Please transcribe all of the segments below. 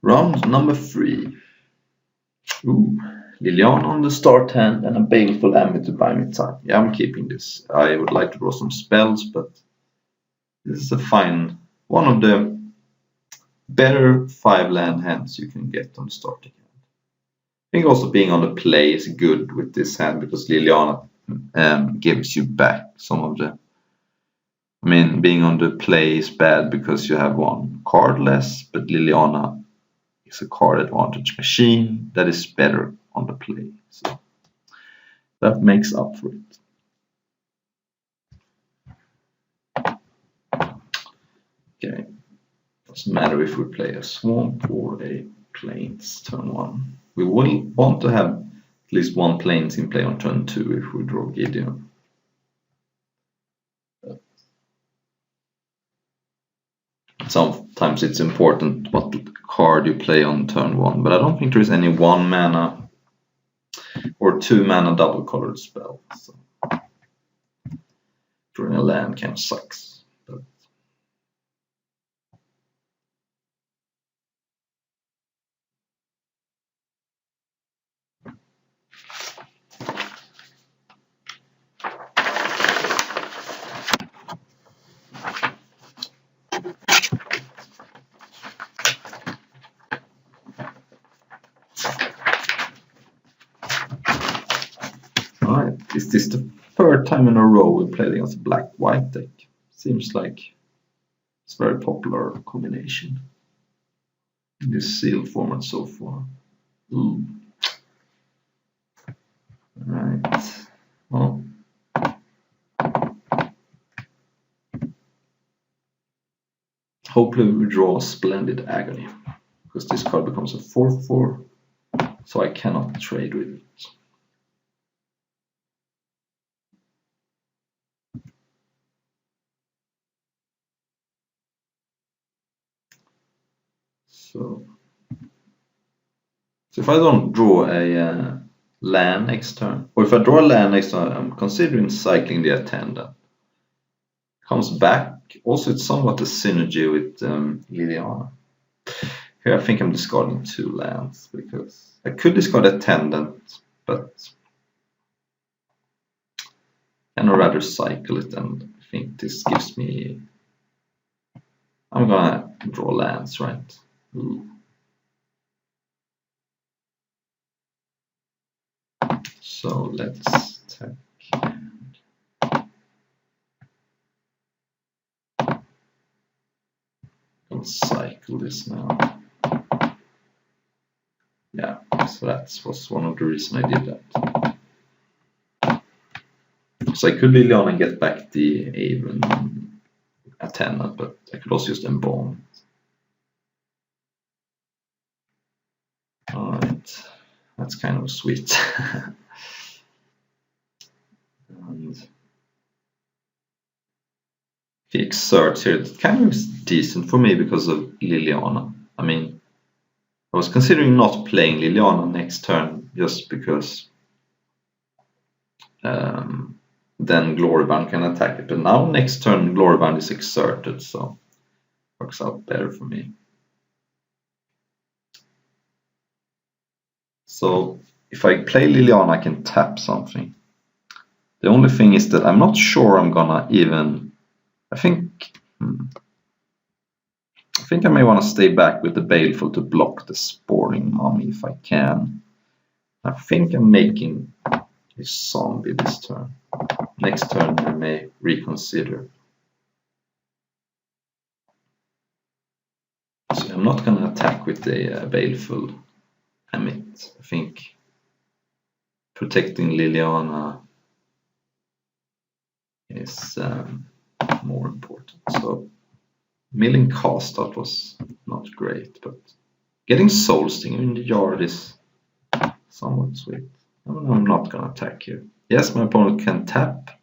Round number 3. Ooh, Liliana on the start hand and a Baleful Amulet to buy me time. Yeah, I'm keeping this. I would like to draw some spells, but this is a fine, one of the better 5-land hands you can get on the starting hand. I think also being on the play is good with this hand because Liliana gives you back some of the. I mean, being on the play is bad because you have one card less, but Liliana is a card advantage machine that is better on the play. So that makes up for it. Okay. Doesn't matter if we play a swamp or a plains turn 1. We will want to have at least one plains in play on turn 2 if we draw Gideon. Sometimes it's important what card you play on turn 1, but I don't think there is any 1 mana or 2 mana double colored spell. So drawing a land kind of sucks. But alright, is this the third time in a row we played against a black-white deck? Seems like it's a very popular combination in this sealed format so far. Ooh. Alright. Well. Hopefully we draw Splendid Agony, because this card becomes a 4/4, so I cannot trade with it. So if I don't draw a land next turn, or if I draw a land next turn, I'm considering cycling the Attendant. Comes back. Also, it's somewhat a synergy with Liliana. Here I think I'm discarding 2 lands, because I could discard Attendant, but I'd rather cycle it, and I think this gives me. I'm gonna draw lands, right? Ooh. So let's take. I'll cycle this now. Yeah, so that was one of the reasons I did that. So I could Liliana and get back the Avon Attendant, but I could also just embalm. Alright, that's kind of sweet. And the exerts here, it kind of is decent for me because of Liliana. I mean, I was considering not playing Liliana next turn just because then Glorybound can attack it. But now next turn Glorybound is exerted, so it works out better for me. So if I play Liliana, I can tap something. The only thing is that I'm not sure I'm gonna even. I think I may want to stay back with the Baleful to block the Sporing Mummy if I can. I think I'm making a zombie this turn. Next turn I may reconsider. So I'm not going to attack with the Baleful Amulet. I think protecting Liliana is more important. So milling cast out was not great, but getting Soul Stinger in the yard is somewhat sweet. I'm not gonna attack here. Yes, my opponent can tap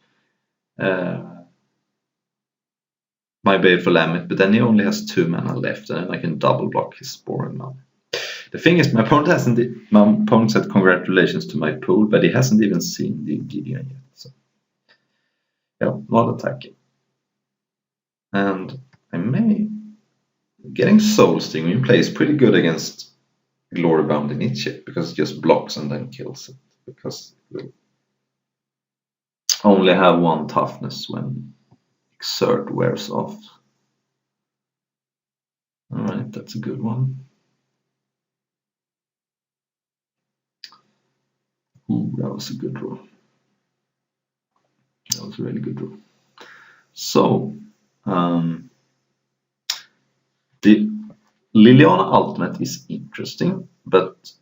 my Baleful Amulet, but then he only has 2 mana left, and then I can double block his Sporing Mummy. The thing is, my opponent said congratulations to my pool, but he hasn't even seen the Gideon yet. So yeah, not attacking. And I may Getting Soul Sting when you play is pretty good against Glorybound Initiate because it just blocks and then kills it. Because it will only have one toughness when Exert wears off. Alright, that's a good one. Ooh, that was a good draw. That was a really good draw. So, the Liliana Ultimate is interesting, but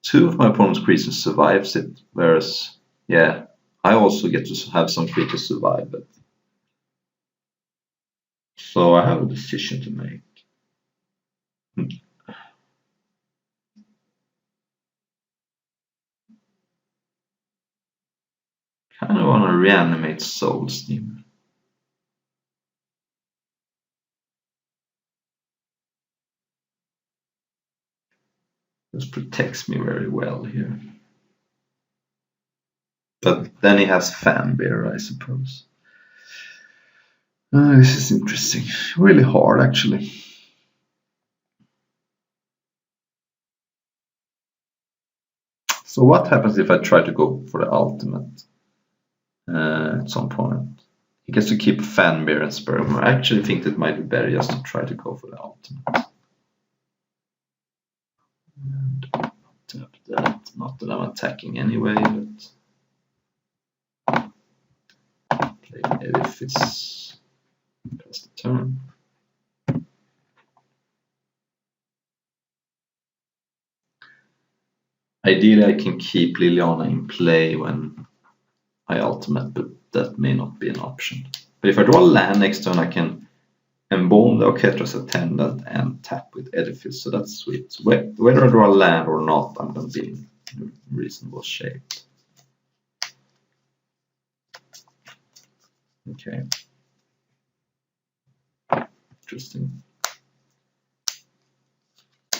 two of my opponent's creatures survives it, whereas, yeah, I also get to have some creatures survive it. So I have a decision to make. Kind of want to reanimate Soul Steam. This protects me very well here. But then he has Fanbear, I suppose. This is interesting. Really hard, actually. So what happens if I try to go for the ultimate at some point? He gets to keep Fanbear and Sperm. I actually think that might be better just to try to go for the ultimate. And tap that. Not that I'm attacking anyway, but play Edifice. Pass the turn. Ideally, I can keep Liliana in play when I ultimate, but that may not be an option. But if I draw a land next turn, I can embalm the Orchestra's Attendant and tap with Edifice, so that's sweet. So whether I draw a land or not, I'm going to be in reasonable shape. Okay. Interesting.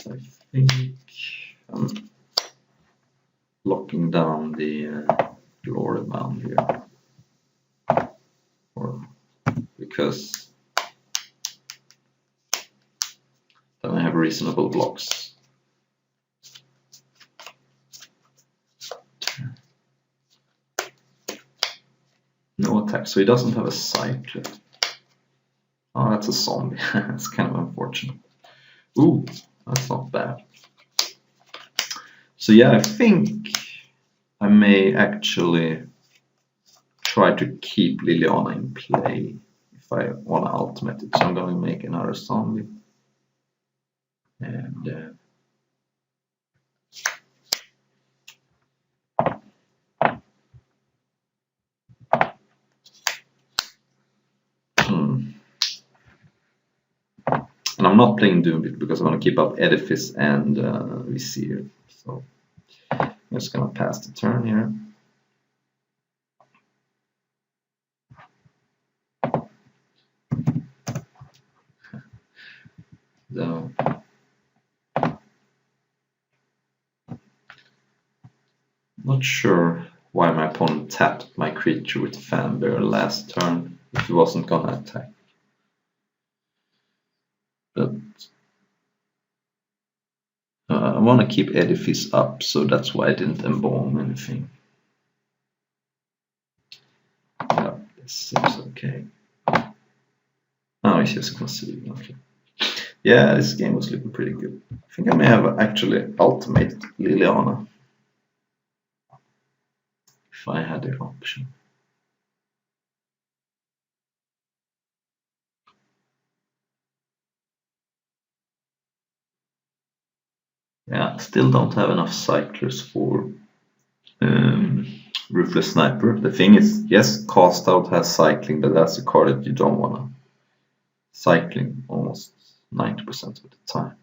I think I'm locking down the Glorybound here. Because then I have reasonable blocks. No attack, so he doesn't have a cycle. Oh, that's a zombie. That's kind of unfortunate. Ooh, that's not bad. So yeah, I think I may actually try to keep Liliana in play if I want to ultimate it. So I'm going to make another zombie. And and I'm not playing Doombit because I want to keep up Edifice and Vizier. So I'm just going to pass the turn here. So, not sure why my opponent tapped my creature with Fanbear last turn if he wasn't going to attack. But I want to keep Edifice up, so that's why I didn't embalm anything. Yeah, this seems okay. Oh, he's just conceding. Okay. Yeah, this game was looking pretty good. I think I may have actually ultimated Liliana if I had the option. Yeah, still don't have enough cyclers for Ruthless Sniper. The thing is, yes, Cast Out has cycling, but that's a card that you don't want to cycling almost 90% of the time.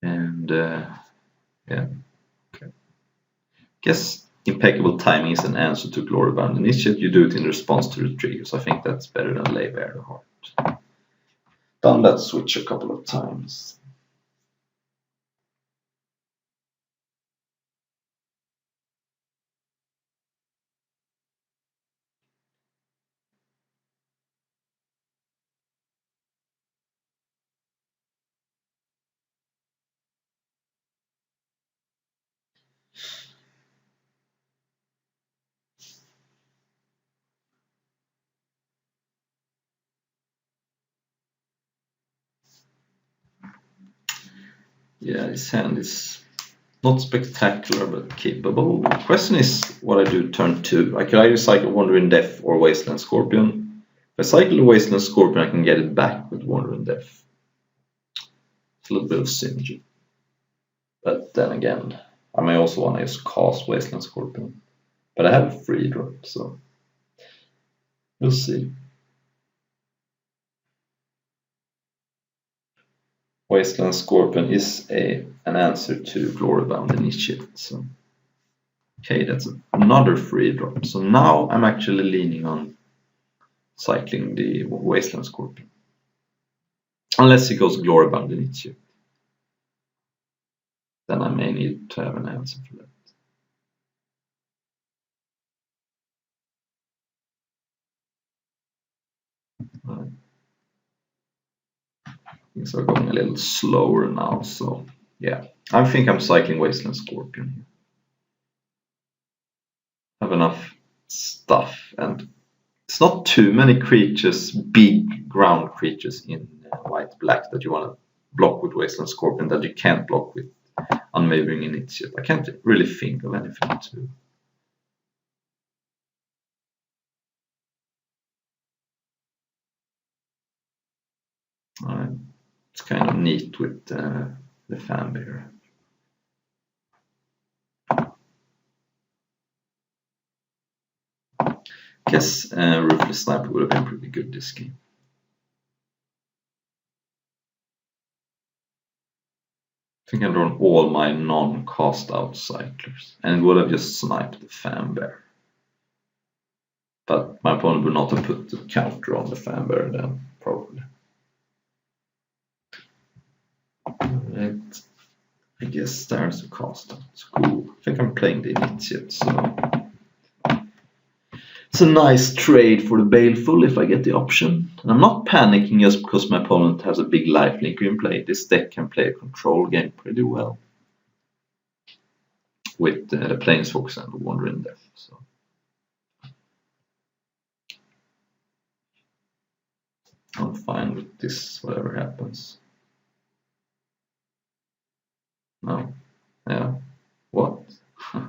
And yeah, okay. Guess impeccable timing is an answer to Glorybound Initiate. You do it in response to the trigger, so I think that's better than Lay Bare the Heart. Done that switch a couple of times. Yeah, his hand is not spectacular, but capable. The question is what I do turn 2. I can either cycle Wandering Death or Wasteland Scorpion. If I cycle the Wasteland Scorpion, I can get it back with Wandering Death. It's a little bit of synergy. But then again, I may also want to just cast Wasteland Scorpion. But I have a free drop, so we'll see. Wasteland Scorpion is an answer to Glorybound Initiate. So. Okay, that's another free drop. So now I'm actually leaning on cycling the Wasteland Scorpion. Unless he goes Glorybound Initiate. Then I may need to have an answer for that. Right. Things are going a little slower now, so yeah. I think I'm cycling Wasteland Scorpion here. Have enough stuff, and it's not too many creatures, big ground creatures in white-black that you want to block with Wasteland Scorpion that you can't block with Unwavering Initiate. I can't really think of anything to. It's kind of neat with the fanbear. Guess Ruthless Sniper would have been pretty good this game. I think I've drawn all my non-cast out cyclers and would have just sniped the fanbear. But my opponent would not have put the counter on the fanbear then, probably. Alright. I guess there's a cast out. It's cool. I think I'm playing the Initiate, so it's a nice trade for the Baleful if I get the option. And I'm not panicking just because my opponent has a big lifelinker in play. This deck can play a control game pretty well with the Planeswalkers and the Wandering Death. So. I'm fine with this, whatever happens. No. Yeah. What? I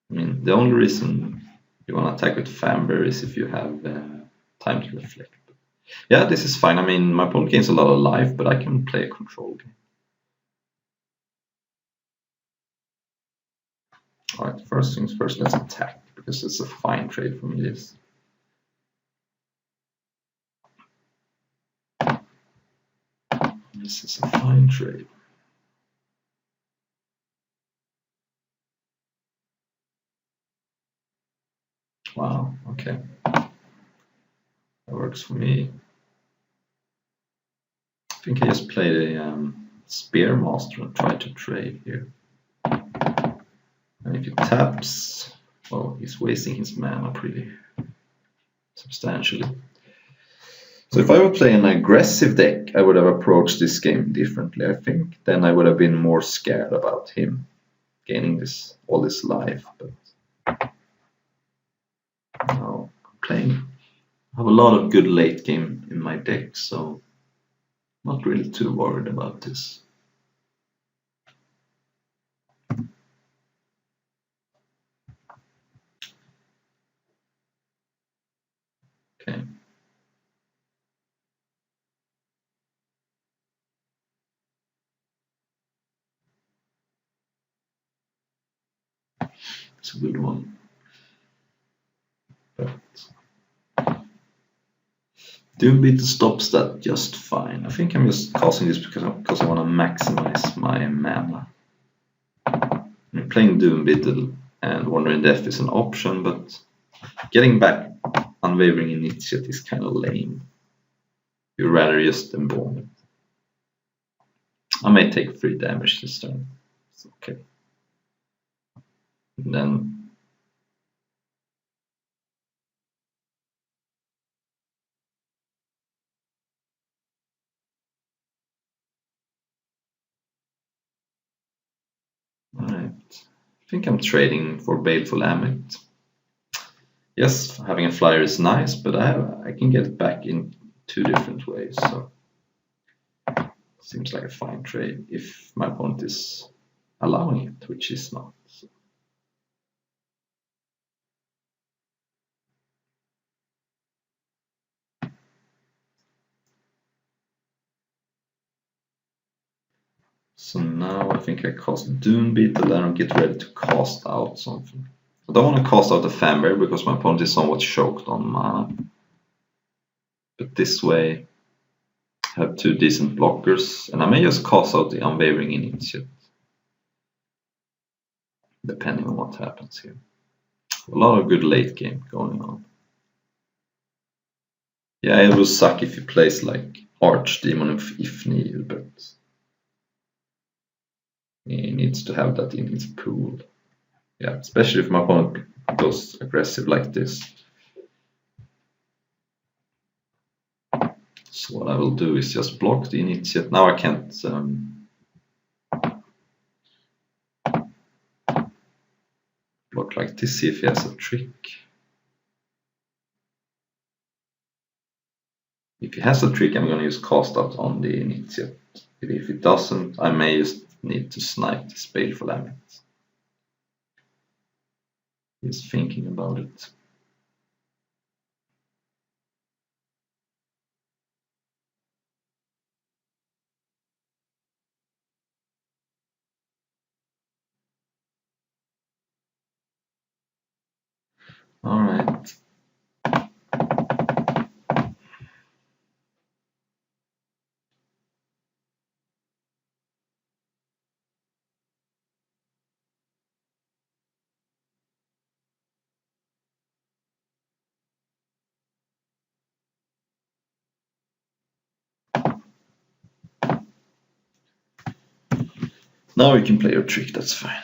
mean, the only reason you want to attack with fanbear is if you have time to reflect. Yeah, this is fine. I mean, my opponent gains a lot of life, but I can play a control game. Alright, first things first, let's attack, because it's a fine trade for me, this. This is a fine trade. Wow, okay. That works for me. I think I just played a Spearmaster and tried to trade here. And if he taps, well, he's wasting his mana pretty substantially. So if I would play an aggressive deck, I would have approached this game differently, I think. Then I would have been more scared about him gaining all this life. But now I'm playing. I have a lot of good late game in my deck, so I'm not really too worried about this. Okay. It's a good one. But Doombeater stops that just fine. I think I'm just casting this because I want to maximize my mana. I mean, playing Doombeater and Wandering Death is an option, but getting back Unwavering Initiate is kind of lame. You'd rather just embalm it. I may take 3 damage this turn. It's okay. And then Alright. I think I'm trading for Baleful Amulet. Yes, having a flyer is nice, but I can get it back in 2 different ways, so seems like a fine trade if my opponent is allowing it, which is not. So now I think I cast Doom Beetle and I'll get ready to cast out something. I don't want to cast out the Fanbear because my opponent is somewhat choked on mana. But this way I have 2 decent blockers, and I may just cast out the Unwavering Initiate, depending on what happens here. A lot of good late game going on. Yeah, it will suck if he plays like Archdemon if needed, but he needs to have that in his pool. Yeah, especially if my opponent goes aggressive like this. So what I will do is just block the Initiate. Now I can't block like this, see if he has a trick. If he has a trick, I'm going to use cast out on the Initiate. If he doesn't, I may just need to snipe this Baleful Amulet. He's thinking about it. Alright. Now you can play your trick, that's fine.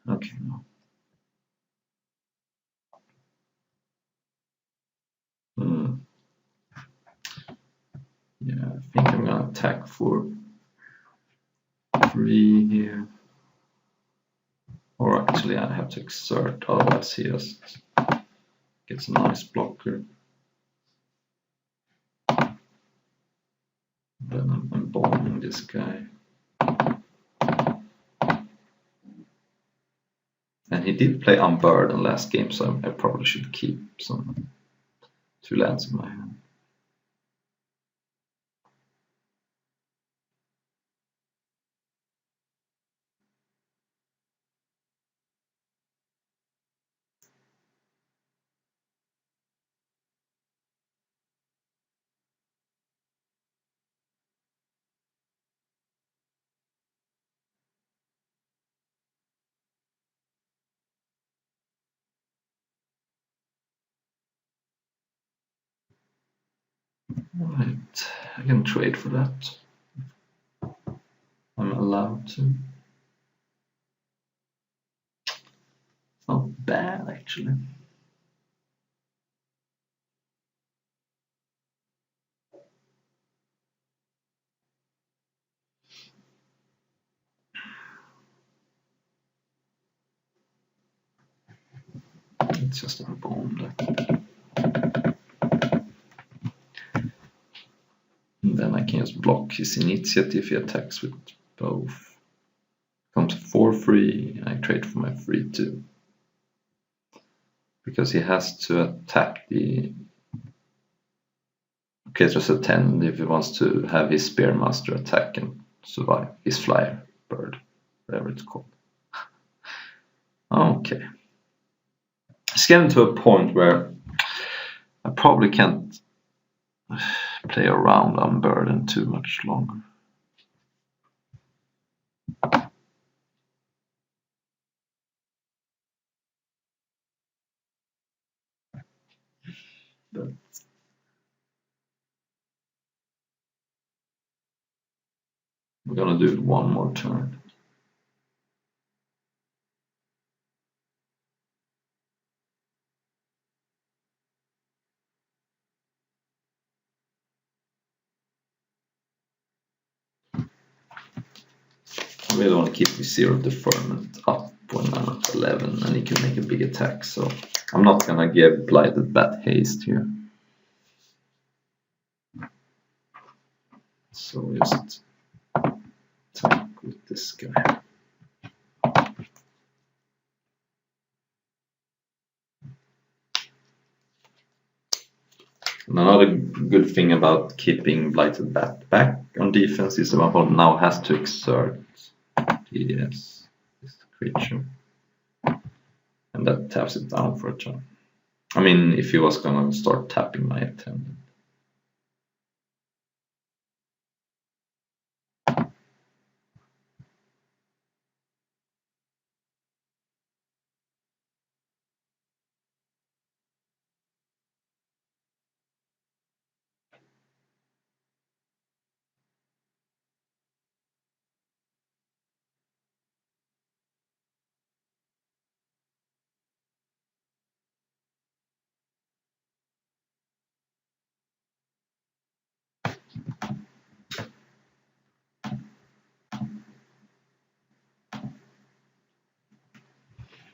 Okay, no. Yeah, I think I'm gonna attack for 3 here. Or actually I have to exert, otherwise he just gets a nice blocker. Then I'm bombing this guy. And he did play Unburden last game, so I probably should keep some 2 lands in my hand. Alright, I can trade for that. I'm allowed to. It's not bad actually. It's just a bomb that. And then I can just block his Initiate if he attacks with both. Comes 4-3, I trade for my 3-2. Because he has to attack the. Okay, it's just a 10 if he wants to have his Spearmaster attack and survive. His Flyer Bird, whatever it's called. Okay. It's getting to a point where I probably can't play around Unburden too much longer. But we're gonna do it one more turn. I really want to keep the zero deferment up when I'm at 11 and he can make a big attack, so I'm not gonna give Blighted Bat haste here. So just attack with this guy. Another good thing about keeping Blighted Bat back on defense is that my opponent now has to exert TDS, this creature, and that taps it down for a turn. I mean, if he was gonna start tapping my attendant.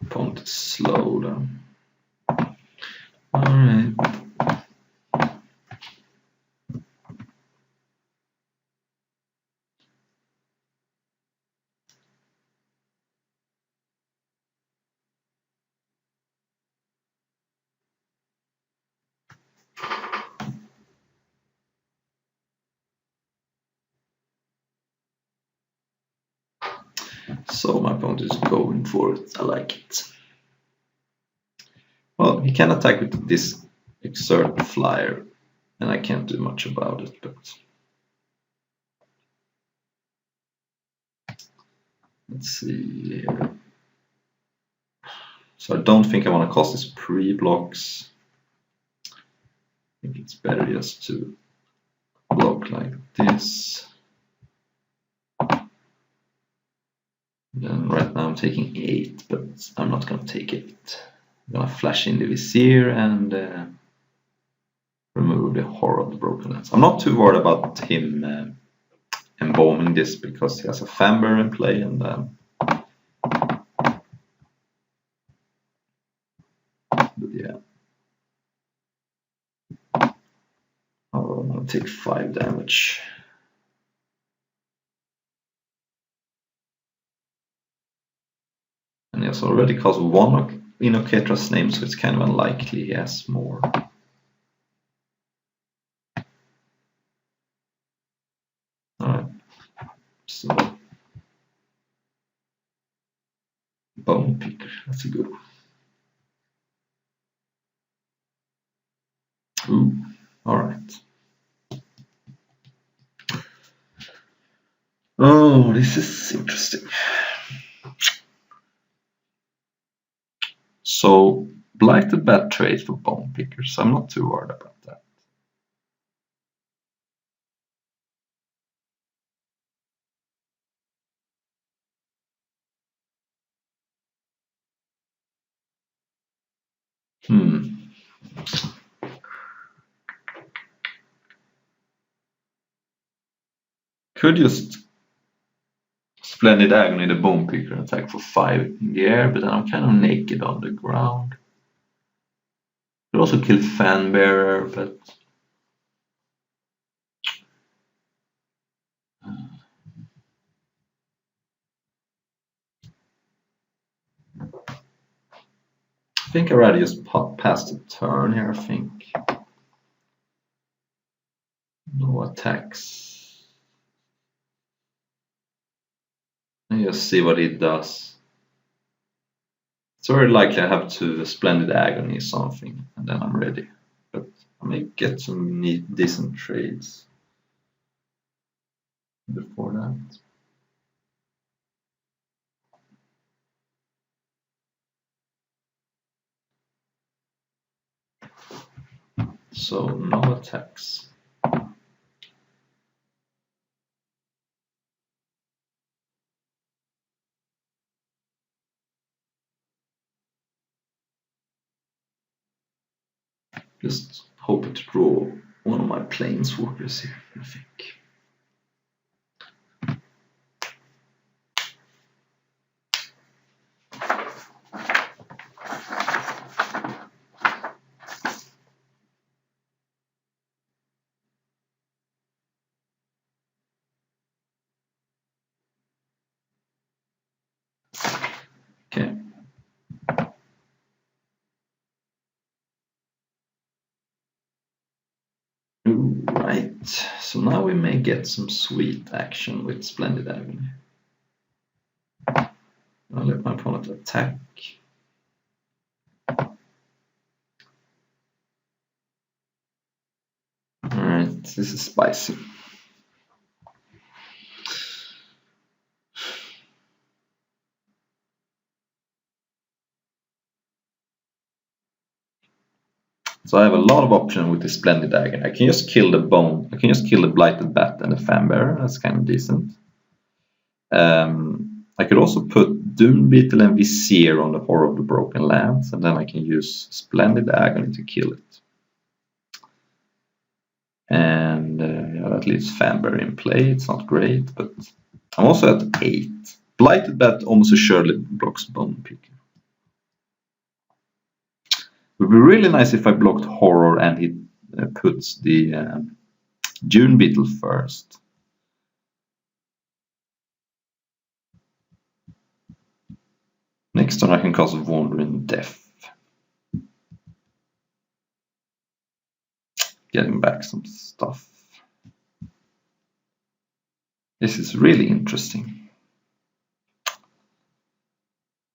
Opponent is slow down. Alright. So my opponent is going for it. I like it. Well, he can attack with this exert flyer, and I can't do much about it, but let's see here. So I don't think I want to cast his pre-blocks. I think it's better just to block like this. Then right now I'm taking 8, but I'm not going to take it. I'm going to flash in the Vizier and remove the Horror of the Broken Lens. I'm not too worried about him embalming this because he has a Famber in play, and but yeah. I'm going to take 5 damage. And he has already cast 1 in Oketra's name, so it's kind of unlikely he has more. Alright, so Bone Picker, that's a good one. Ooh, alright. Oh, this is interesting. So, Blighted Bat trade for Bone Pickers. I'm not too worried about that. Could just Splendid Agony the Bone Picker and attack for 5 in the air, but then I'm kind of naked on the ground. Could also kill Fanbearer, but I think I'd rather just pass the turn here, I think. No attacks. And just see what it does. It's very likely I have to Splendid Agony something, and then I'm ready. But I may get some decent trades before that. So no attacks. Just hoping to draw one of my Planeswalkers here, I think. Okay. Ooh, right. So now we may get some sweet action with Splendid Agony. I'll let my opponent attack. Alright, this is spicy. So I have a lot of options with the Splendid Agony. I can just kill the bone. I can just kill the Blighted Bat and the Fanbearer. That's kind of decent. I could also put Dune Beetle and Vizier on the Horror of the Broken Lands, and then I can use Splendid Agony to kill it. And yeah, that leaves Fanbearer in play. It's not great, but I'm also at 8. Blighted Bat almost assuredly blocks Bone Picker. It would be really nice if I blocked Horror and he puts the Dune Beetle first. Next turn I can cast Wandering Death. Getting back some stuff. This is really interesting.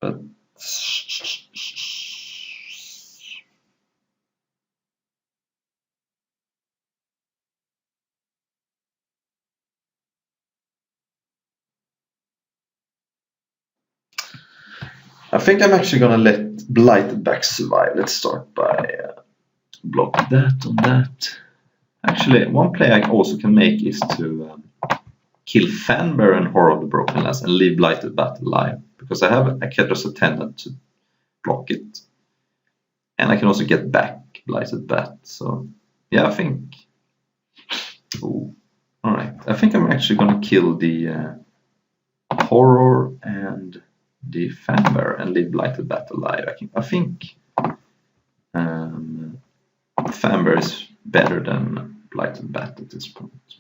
But I think I'm actually gonna let Blighted Back survive. Let's start by block that on that. Actually, one play I also can make is to kill Fanbearer and Horror of the Broken Lands and leave Blighted Bat alive, because I have a Kedra's Attendant to block it. And I can also get back Blighted Bat. So yeah, I think. Ooh. Alright. I think I'm actually gonna kill the Horror and the Fanbearer and leave Blighted Bat alive. I think Fanbearer is better than Blighted Bat at this point.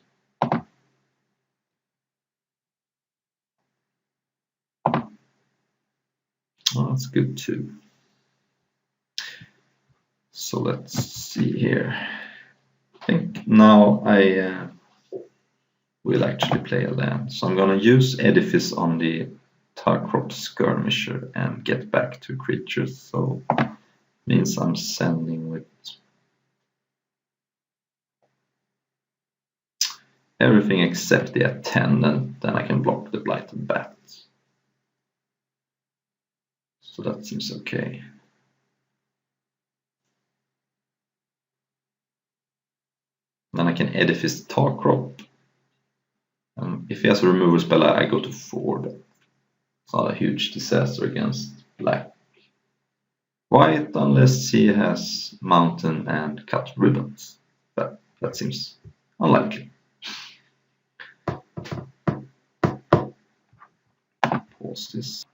Oh, that's good too. So let's see here. I think now I will actually play a land. So I'm gonna use Edifice on the Tarkrop Skirmisher and get back 2 creatures. So means I'm sending with everything except the Attendant. Then I can block the Blighted Bat. So that seems okay. Then I can Edifice Tarkrop. If he has a removal spell, I go to 4. It's not a huge disaster against black. White, unless he has Mountain and Cut Ribbons. But that seems unlikely. Pause this.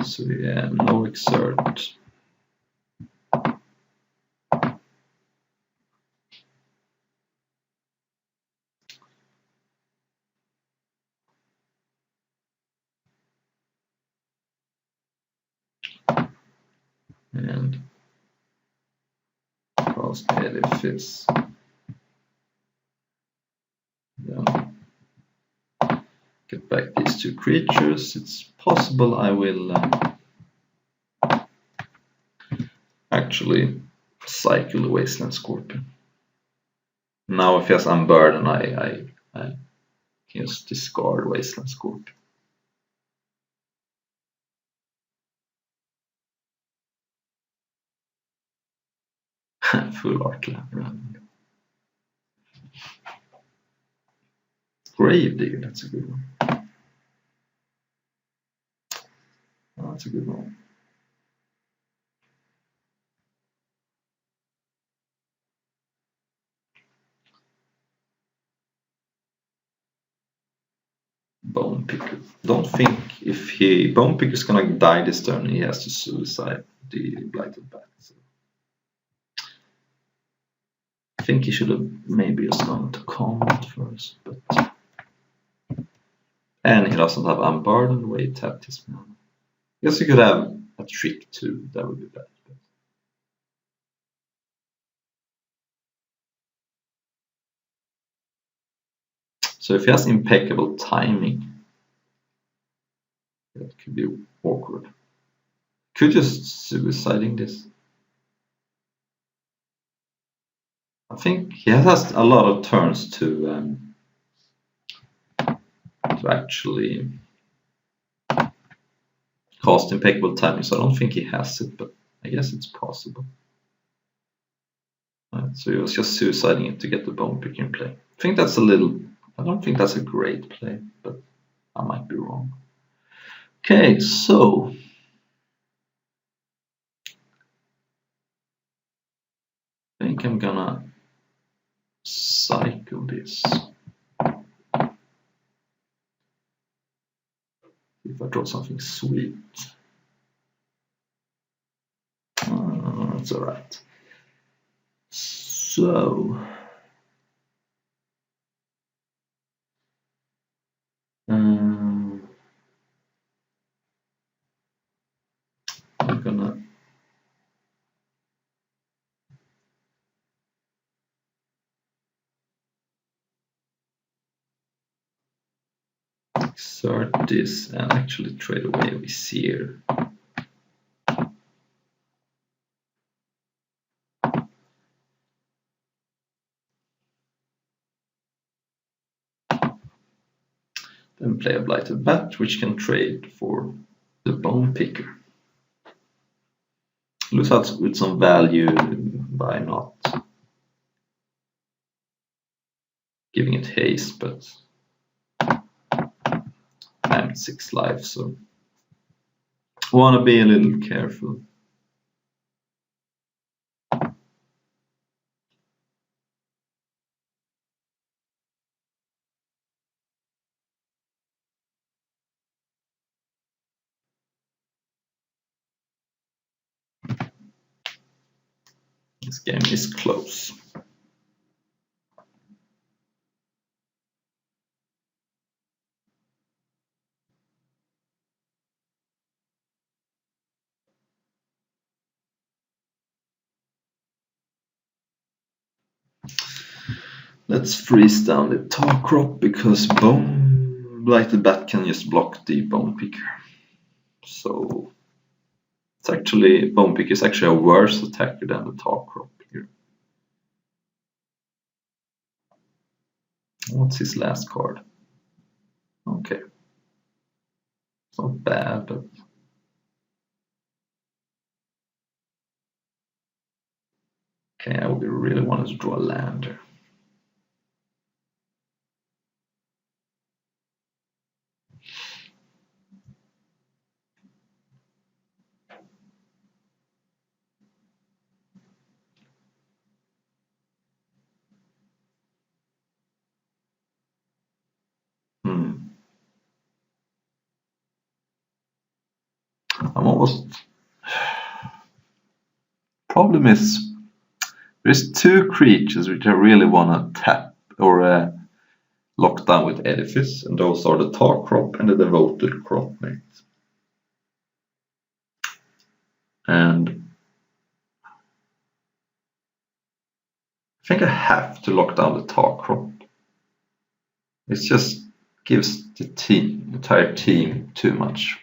So yeah, no exert. And cast Edifice. Then get back these 2 creatures. It's possible I will actually cycle the Wasteland Scorpion. Now if he has Unburden, I can just discard Wasteland Scorpion. Full art land. Gravedigger, that's a good one. Oh, that's a good one. Bone Picker. Don't think if Bone Picker is gonna die this turn, he has to suicide the Blighted Bat. So I think he should have maybe just gone to combat first, but and he doesn't have Unburdened. Way tapped his mana. Guess you could have a trick too, that would be bad. So if he has impeccable timing, that could be awkward. Could just suiciding this. I think he has a lot of turns to actually cast impeccable timing, so I don't think he has it, but I guess it's possible. Right, so he was just suiciding it to get the bone picking play. I think that's a little, I don't think that's a great play, but I might be wrong. Okay, so I think I'm gonna cycle this. If I draw something sweet. That's alright. So I'm gonna exert this and actually trade away this here. Then play a blighted bat, which can trade for the bone picker. Lose out with some value by not giving it haste, but I'm at 6 life, so I want to be a little careful. This game is close. Let's freeze down the tar crop because blighted bat can just block the bone picker. So it's actually, bone picker is actually a worse attacker than the tar crop here. What's his last card? Okay. It's not bad, but okay, I would really want to draw a lander. I'm almost. Problem is, there's 2 creatures which I really want to tap or lock down with Edifice, and those are the Tar Crop and the Devoted Cropmate. And I think I have to lock down the Tar Crop. It just gives the entire team too much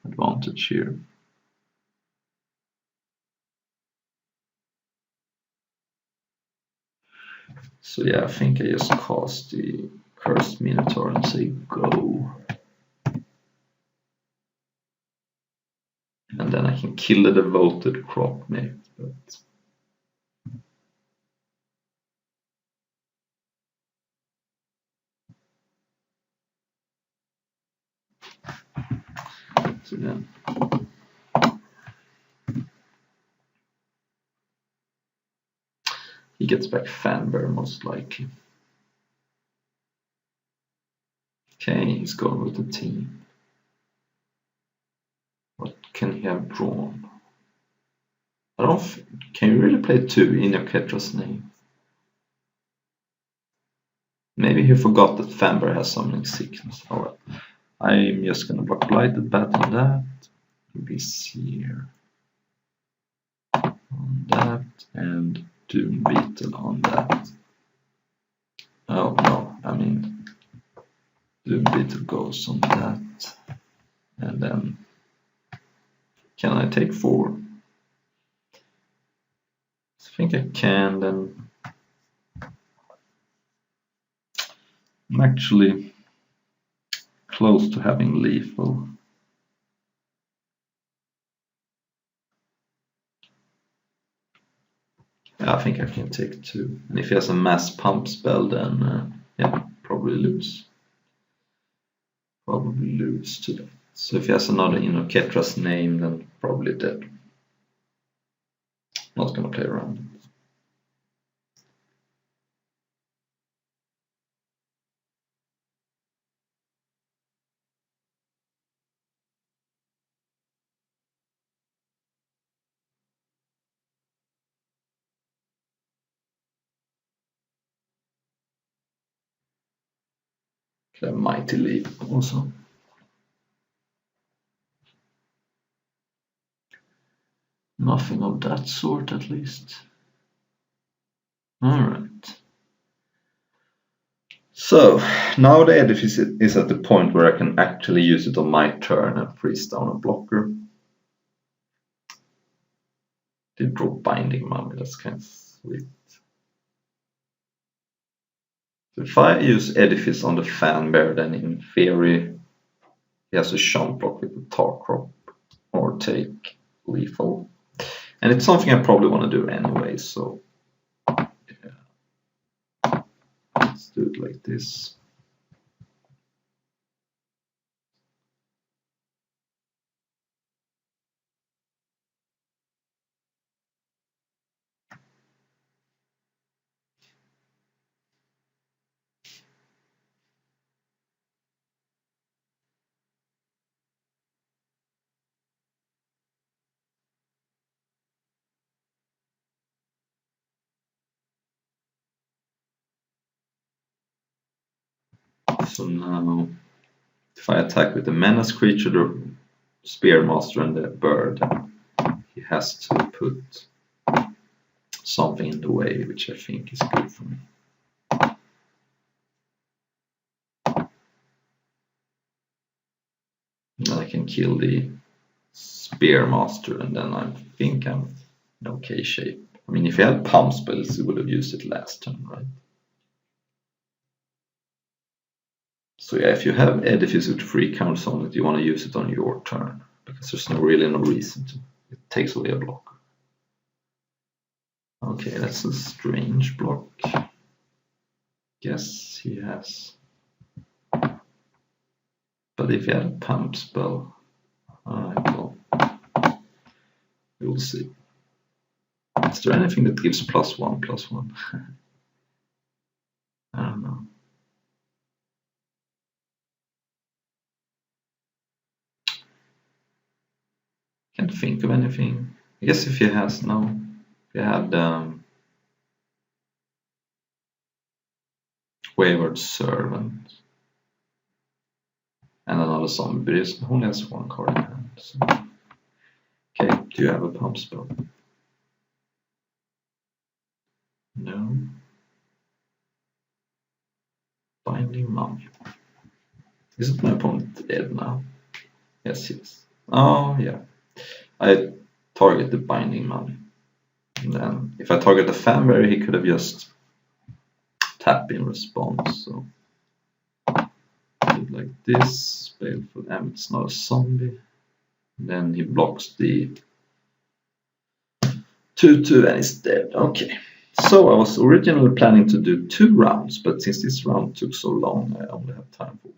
advantage here. So yeah, I think I just cast the Cursed Minotaur and say go. And then I can kill the Devoted Cropmate, but so then he gets back Fanbear most likely. Okay, he's going with the team. What can he have drawn? I don't. Can you really play 2 in your Ketra's name? Maybe he forgot that Fanbear has summoning sickness. Alright. I'm just gonna block Blighted Bat on that. This here on that, and Doom Beetle on that. Oh no, I mean Doom Beetle goes on that, and then can I take 4? I think I can. Then I'm actually close to having lethal. Yeah, I think I can take 2. And if he has a mass pump spell, then yeah, probably lose. Probably lose to that. So if he has another Ketra's name, then probably dead. Not gonna play around. Play Mighty Leap also. Nothing of that sort, at least. Alright. So, now the edifice is at the point where I can actually use it on my turn and freeze down a blocker. Did draw Binding Mummy, that's kind of sweet. So if I use Edifice on the Fan Bear, then in theory he has a Chomp Block with the Tar Crop or take Lethal. And it's something I probably want to do anyway, so yeah. Let's do it like this. So now, if I attack with the Menace creature, the Spearmaster and the bird, he has to put something in the way, which I think is good for me. Then I can kill the Spearmaster, and then I think I'm in okay shape. I mean, if he had Pump Spells, he would have used it last turn, right? So yeah, if you have Edifice with 3 counters on it, you want to use it on your turn, because there's really no reason to. It takes away a blocker. Okay, that's a strange block. Guess he has. But if he had a Pump Spell, well, we'll see. Is there anything that gives +1/+1? I don't know. Can't think of anything. I guess if he has if he had Wayward Servant and another zombie, but he only has 1 card in hand. So. Okay, do you have a Pump Spell? No. Binding Mummy. Isn't my opponent dead now? Yes, he is. Oh, yeah. I target the Binding Mummy. And then, if I target the Fanberry, he could have just tapped in response. So, do it like this. Baleful Emmet's not a zombie. And then he blocks the 2/2 and is dead. Okay. So I was originally planning to do 2 rounds, but since this round took so long, I only have time for